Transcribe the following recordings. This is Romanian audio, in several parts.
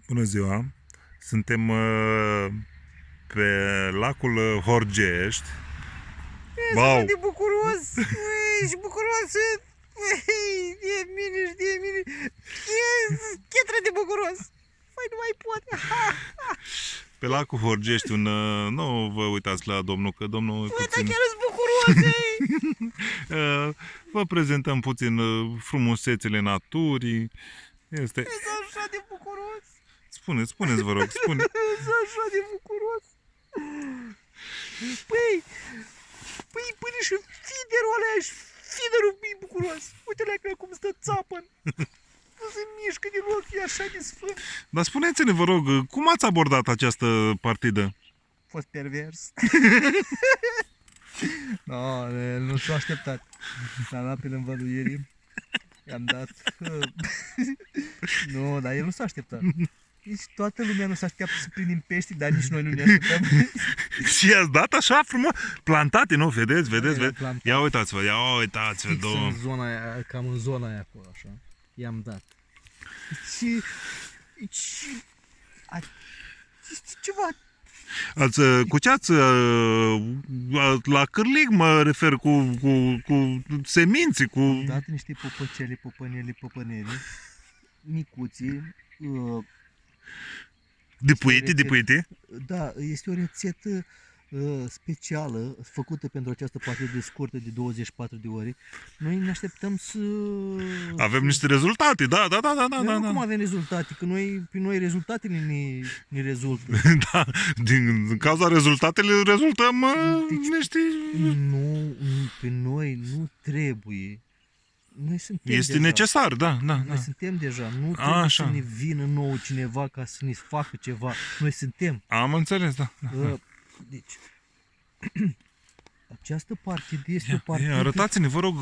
Bună ziua! Suntem pe lacul Horgești. Ești așa de bucuros! Ești bucuros! De mine și de mine! Chetră de bucuros! Păi nu mai poate! Pe lacul Horgești, nu vă uitați la domnul, că domnul... Băi, dar chiar ești bucuros, Vă prezentăm puțin frumusețele naturii. Ești așa de bucuros! Spuneți, vă rog, spuneți. Ești așa de bucuros! Păi, până și fiderul ăla și fiderul e bucuros! Uite-le că cum stă țapăn! Nu se mișcă deloc, e așa de sfânt! Dar spuneți-ne, vă rog, cum ați abordat această partidă? A fost pervers. No, nu s-a așteptat. S-a dat pe învăluirii. I-am dat. Nu, dar el nu s-a așteptat. Deci toată lumea nu se așteaptă să prindem pești, dar nici noi nu ne așteptăm. Și i-ați dat așa frumos, plantate, nu? Vedeți? Plantat. Ia uitați-vă, Fix două. în zona aia, cam în zona aia acolo, așa. I-am dat. Și este ceva. Cu ce ați, la cârlig mă refer, cu semințe, cu... Am dat niște păpănele, micuții. Dipuite? Da, este o rețetă specială, făcută pentru această partidă scurtă de 24 de ore. Noi ne așteptăm să... Avem niște rezultate, da. Noi nu cum avem rezultate, că pe noi rezultatele ne rezultă. Da, din cauza rezultatele rezultăm niște... Nu, pe noi nu trebuie. Noi suntem Este deja. necesar, da. Noi suntem deja, nu trebuie Așa. să ne vină nouă cineva ca să ne facă ceva. Noi suntem. Am înțeles, da. Deci, această partidă este o partidă... Arătați-ne, vă rog,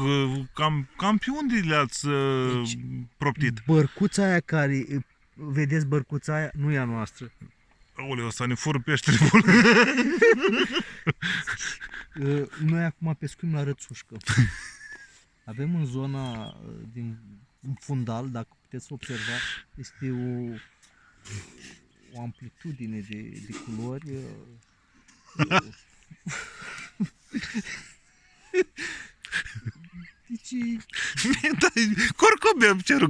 cam pe unde le-ați Deci, proptit? Bărcuța aia care, vedeți bărcuța aia, nu e a noastră. Aoleu, ăsta ne fură peștele. Noi acum pescuim la rățușcă. Avem în zona din fundal, dacă puteți observa, este o amplitudine de culori. Deci... Da, corcobem cerul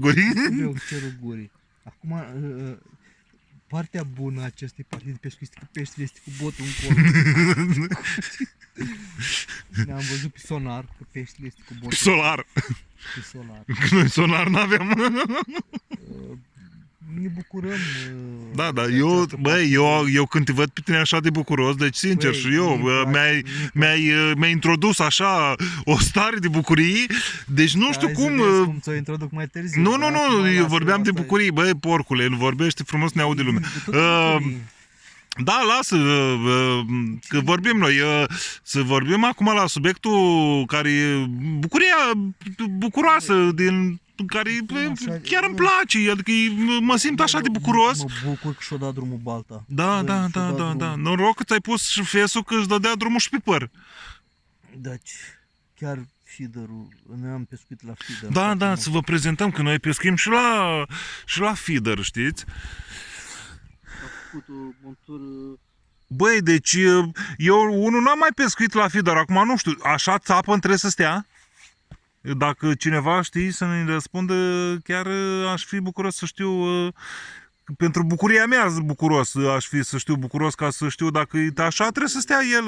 gurii. Acum, partea bună a acestei partide de pescuit este că peștele este cu botul încolo. Ne-am văzut pe sonar că peștele este cu botul. Solar. Pe solar. Noi sonar n-aveam. Ne bucurăm. Da, eu când te văd pe tine așa de bucuros, deci sincer, Băi, și eu, mi-ai introdus așa o stare de bucurie, deci nu știu cum... Cum ți-o introduc mai târziu. Nu, eu vorbeam de bucurie, băi, porcule, vorbește frumos, ne aude lumea. Da, lasă, că vorbim noi, să vorbim acum la subiectul care e bucuria bucuroasă, din care chiar îmi place, adică mă simt așa de bucuros. Mă bucur că și-o dat drumul balta. Da. Noroc că ți-ai pus și fesul că își dădea drumul și pe păr. Deci, chiar feederul, noi am pescuit la feeder. Da, să vă prezentăm că noi pescuim și la feeder, știți? A făcut o montură... Băi, deci eu unul n-am mai pescuit la feeder, acum nu știu, așa țapă trebuie să stea? Dacă cineva știe să ne răspundă, chiar aș fi bucuros să știu, pentru bucuria mea bucuros, aș fi să știu bucuros ca să știu dacă e așa trebuie să stea el.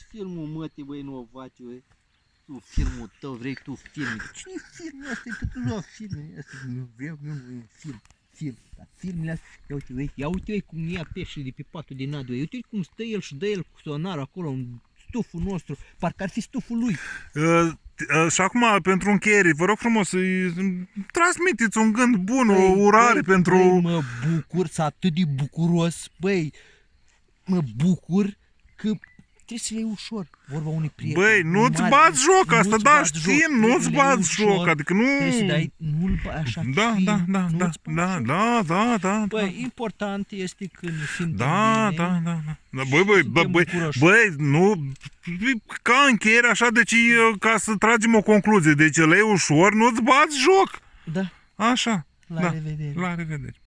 Filmul mătii, băi, nu o faci, băi. Tu filmul tău, vrei tu filme. Cine filmul ăsta? E totul la filme. Nu vreau, nu un film. Dar filmele astea, ia uite cum ia peștele de pe patul de Nadu, uite cum stă el și dă el cu sonar acolo în stuful nostru, parcă ar fi stuful lui. Și acum, pentru încheiere, vă rog frumos să-i transmiteți un gând bun, o urare pentru... Băi, mă bucur, sunt atât de bucuros, băi, mă bucur că trebuie să le iei ușor, vorba unui prieten. Băi, nu-ți bați joc asta, da, știm, nu-ți bați joc, adică nu... Trebuie să dai, nu-l bați așa Da. Băi, important este că ne simtem bine. Băi, nu, ca încheiere așa, deci ca să tragem o concluzie, deci le iei ușor, nu-ți bați joc. Da. Așa, La revedere. La revedere.